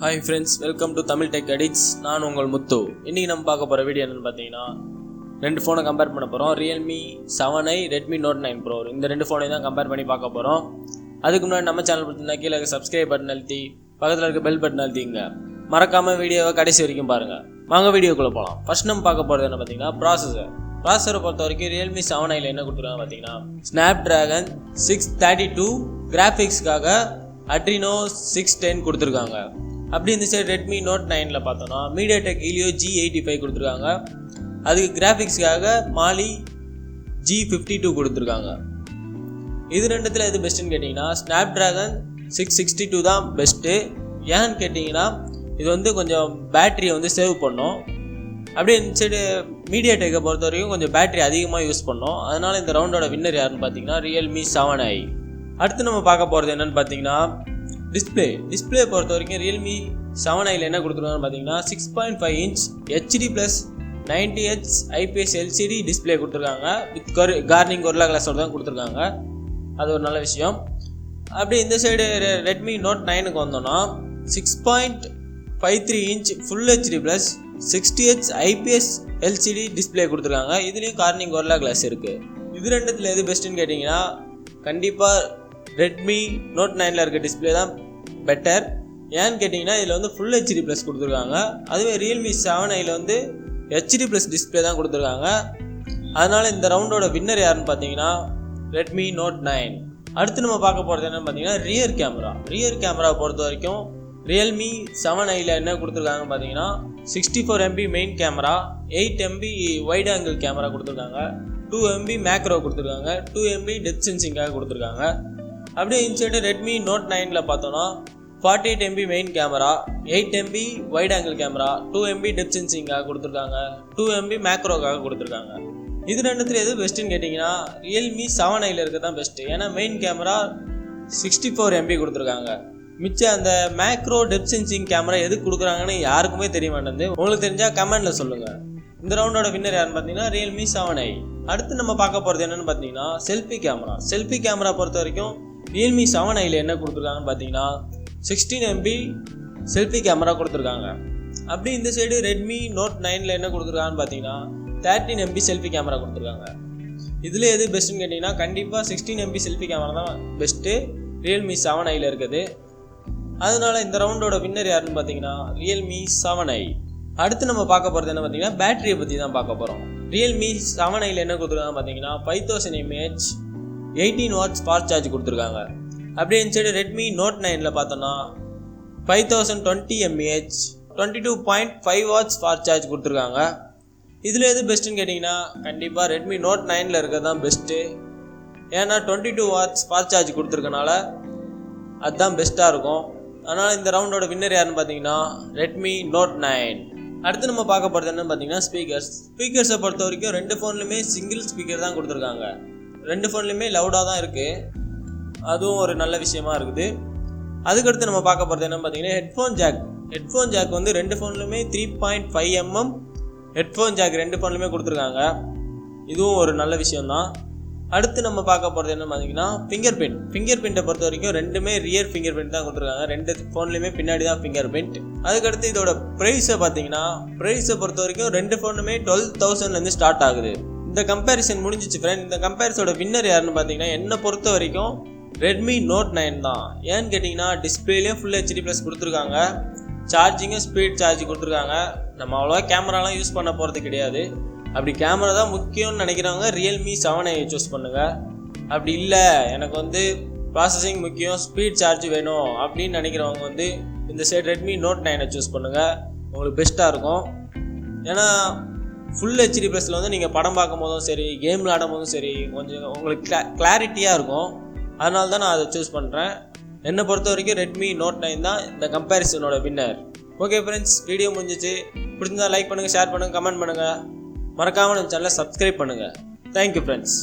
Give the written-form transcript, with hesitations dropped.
Hi friends, welcome to Tamil Tech Addictzz. நான் உங்கள் முத்து. இன்னைக்கு நம்ம பார்க்க போற வீடியோ என்னன்னு பார்த்தீங்கன்னா ரெண்டு ஃபோனை கம்பேர் பண்ண போறோம். Realme 7i, Redmi Note 9 Pro. இந்த ரெண்டு ஃபோனையும் தான் கம்பேர் பண்ணி பார்க்க போறோம். அதுக்கு முன்னாடி நம்ம சேனல் பார்த்தீங்கன்னா கீழே இருக்க subscribe பட்டன் அழுத்தி பக்கத்துல இருக்க பெல் பட்டன் அழுத்திங்க. மறக்காம வீடியோவை கடைசி வரைக்கும் பாருங்க. வாங்க வீடியோக்குள்ள போலாம். ஃபர்ஸ்ட் நம்ம பார்க்க போறது என்ன பார்த்தீங்கன்னா ப்ராசஸரை பொறுத்த வரைக்கும் Realme 7i ல என்ன கொடுத்துருக்காங்க பார்த்தீங்கன்னா Snapdragon 632 கிராஃபிக்ஸ்க்காக Adreno 610 கொடுத்துருக்காங்க. அப்படி இந்த சைடு Redmi Note 9ல பார்த்தோம்னா MediaTek Helio G85 கொடுத்துருக்காங்க. அதுக்கு கிராஃபிக்ஸ்க்காக Mali G52 கொடுத்துருக்காங்க. இது ரெண்டுத்தில் எது பெஸ்ட்டுன்னு கேட்டிங்கன்னா Snapdragon 662 தான் பெஸ்ட்டு. ஏன்னு கேட்டிங்கன்னா இது வந்து கொஞ்சம் பேட்டரியை வந்து சேவ் பண்ணோம். அப்படியே இந்த சைடு MediaTekஐ பொறுத்த வரைக்கும் கொஞ்சம் பேட்டரி அதிகமாக யூஸ் பண்ணோம். அதனால் இந்த ரவுண்டோட வின்னர் யாருன்னு பார்த்தீங்கன்னா Realme 7i. அடுத்து நம்ம பார்க்க போகிறது என்னென்னு பார்த்தீங்கன்னா டிஸ்பிளே பொறுத்த வரைக்கும் Realme 7iல என்ன கொடுத்துருக்காங்கன்னு பார்த்தீங்கன்னா 6.5 inch HD plus 90Hz IPS LCD display கொடுத்துருக்காங்க. வித் கார்னிங் கொரில்லா கிளாஸோடு தான் கொடுத்துருக்காங்க. அது ஒரு நல்ல விஷயம். அப்படி இந்த சைடு Redmi Note 9க்கு வந்தோம்னா 6.53 inch Full HD plus 60Hz IPS LCD display கொடுத்துருக்காங்க. இதுலேயும் கார்னிங் கொரில்லா கிளாஸ் இருக்குது. இது ரெண்டுத்தில் எது பெஸ்ட்டுன்னு கேட்டிங்கன்னா கண்டிப்பாக Redmi Note 9ல இருக்க டிஸ்பிளே தான் பெட்டர். ஏன்னு கேட்டிங்கன்னா இதில் வந்து ஃபுல் ஹெச்டி ப்ளஸ் கொடுத்துருக்காங்க. அதுவே Realme 7iல வந்து ஹெச்டி ப்ளஸ் டிஸ்பிளே தான் கொடுத்துருக்காங்க. அதனால் இந்த ரவுண்டோட வின்னர் யாருன்னு பார்த்தீங்கன்னா Redmi Note 9. அடுத்து நம்ம பார்க்க போகிறது என்னென்னு பார்த்தீங்கன்னா ரியர் கேமரா பொறுத்த வரைக்கும் Realme 7iல என்ன கொடுத்துருக்காங்கன்னு பார்த்தீங்கன்னா 64 MB main camera, 8 MB wide angle camera கொடுத்துருக்காங்க, 2 MB மேக்ரோ கொடுத்துருக்காங்க, 2 MB டெப்த் சென்சிங்காக கொடுத்துருக்காங்க. அப்படியே இன்சைடு Redmi Note 9ல பார்த்தோன்னா 48 MB main camera, 8 MB wide angle camera, 2 MB depth சென்சிங்காக கொடுத்துருக்காங்க, 2 MB மேக்ரோக்காக கொடுத்துருக்காங்க. இது ரெண்டுத்தில் எது பெஸ்ட்டுன்னு கேட்டிங்கன்னா Realme 7iல இருக்க தான் பெஸ்ட்டு. ஏன்னா மெயின் கேமரா 64 MB கொடுத்துருக்காங்க. மிச்சம் அந்த மேக்ரோ டெப்த் சென்சிங் கேமரா எதுக்கு கொடுக்குறாங்கன்னு யாருக்குமே தெரிய மாட்டேங்குது. உங்களுக்கு தெரிஞ்சால் கமெண்டில் சொல்லுங்கள். இந்த ரவுண்டோட வின்னர் யாருன்னு பார்த்தீங்கன்னா Realme 7i. அடுத்து நம்ம பார்க்க போகிறது என்னென்னு பார்த்தீங்கன்னா செல்ஃபி கேமரா பொறுத்த வரைக்கும் Realme 7iல என்ன கொடுத்துருக்காங்கன்னு பார்த்தீங்கன்னா 16 MB செல்ஃபி கேமரா கொடுத்துருக்காங்க. அப்படி இந்த சைடு Redmi Note 9ல என்ன கொடுத்துருக்காங்கன்னு பார்த்தீங்கன்னா 13 MB செல்ஃபி கேமரா கொடுத்துருக்காங்க. இதில் எது பெஸ்ட்டுன்னு கேட்டிங்கன்னா கண்டிப்பாக 16 MB செல்ஃபி கேமரா தான் பெஸ்ட்டு Realme 7iல இருக்குது. அதனால இந்த ரவுண்டோட வின்னர் யாருன்னு பார்த்தீங்கன்னா Realme 7i. அடுத்து நம்ம பார்க்க போகிறது என்ன பார்த்தீங்கன்னா பேட்டரியை பற்றி தான் பார்க்க போகிறோம். Realme 7iல என்ன கொடுத்துருக்காங்க பார்த்தீங்கன்னா 5000 mAh 18 watts ஃபாஸ்ட் சார்ஜ் கொடுத்துருக்காங்க. அப்படியே இன்சைடு Redmi Note 9ல பார்த்தோன்னா 5020 mAh 22.5 watts ஃபாஸ்ட் சார்ஜ் கொடுத்துருக்காங்க. இதில் எது பெஸ்ட்டுன்னு கேட்டிங்கன்னா கண்டிப்பாக Redmi Note 9ல இருக்கிறது தான் பெஸ்ட்டு. ஏன்னா 22 watts ஃபாஸ்ட் சார்ஜ் கொடுத்துருக்கனால அதுதான் பெஸ்ட்டாக இருக்கும். அதனால் இந்த ரவுண்டோட வின்னர் யாருன்னு பார்த்தீங்கன்னா Redmi Note 9. அடுத்து நம்ம பார்க்க போகிறது என்னன்னு பார்த்தீங்கன்னா ஸ்பீக்கர்ஸை பொறுத்த வரைக்கும் ரெண்டு ஃபோன்லையுமே சிங்கிள் ஸ்பீக்கர் தான் கொடுத்துருக்காங்க. ரெண்டு ஃபோன்லையுமே லவுடாக தான் இருக்குது. அதுவும் ஒரு நல்ல விஷயமா இருக்குது. அதுக்கடுத்து நம்ம பார்க்க போகிறது என்னன்னு பார்த்தீங்கன்னா ஹெட்ஃபோன் ஜாக் வந்து ரெண்டு ஃபோன்லையுமே 3.5 mm ஹெட்ஃபோன் ஜாக் ரெண்டு ஃபோன்லையுமே கொடுத்துருக்காங்க. இதுவும் ஒரு நல்ல விஷயம்தான். அடுத்து நம்ம பார்க்க போகிறது என்ன பார்த்தீங்கன்னா ஃபிங்கர் பிரிண்ட்டை பொறுத்த வரைக்கும் ரெண்டுமே ரியர் ஃபிங்கர் பிரிண்ட் தான் கொடுத்துருக்காங்க. ரெண்டு ஃபோன்லையுமே பின்னாடி தான் ஃபிங்கர் பிரிண்ட். அதுக்கடுத்து இதோட ப்ரைஸை பார்த்தீங்கன்னா பொறுத்த வரைக்கும் ரெண்டு ஃபோனுமே 12,000லேருந்து ஸ்டார்ட் ஆகுது. இந்த கம்பேரிசன் முடிஞ்சிச்சு ஃப்ரெண்ட். இந்த கம்பேரிசனோட வின்னர் யாருன்னு பார்த்தீங்கன்னா என்னை பொறுத்த வரைக்கும் Redmi Note 9 தான். ஏன்னு கேட்டிங்கன்னா டிஸ்பிளேலேயும் ஃபுல் ஹெச்டி ப்ளஸ் கொடுத்துருக்காங்க, சார்ஜிங்கும் ஸ்பீட் சார்ஜ் கொடுத்துருக்காங்க. நம்ம அவ்வளோவா கேமராலாம் யூஸ் பண்ண போகிறது கிடையாது. அப்படி கேமரா தான் முக்கியம்னு நினைக்கிறவங்க Realme 7i சூஸ் பண்ணுங்கள். அப்படி இல்லை எனக்கு வந்து ப்ராசஸிங் முக்கியம், ஸ்பீட் சார்ஜ் வேணும் அப்படின்னு நினைக்கிறவங்க வந்து இந்த சைடு Redmi Note 9 சூஸ் பண்ணுங்கள். உங்களுக்கு பெஸ்ட்டாக இருக்கும். ஏன்னா ஃபுல் ஹெச்டி ப்ளஸில் வந்து நீங்கள் படம் பார்க்கும் போதும் சரி, கேம் விளாடும் போதும் சரி, கொஞ்சம் உங்களுக்கு கிளாரிட்டியாக இருக்கும். அதனால தான் நான் அதை சூஸ் பண்ணுறேன். என்னை பொறுத்த வரைக்கும் Redmi Note 9 தான் இந்த கம்பேரிசனோட வின்னர். ஓகே ஃப்ரெண்ட்ஸ், வீடியோ முடிஞ்சிச்சு. பிடிச்சிருந்தா லைக் பண்ணுங்கள், ஷேர் பண்ணுங்கள், கமெண்ட் பண்ணுங்கள். மறக்காமல் நம்ம சேனலை சப்ஸ்கிரைப் பண்ணுங்கள். Thank you friends.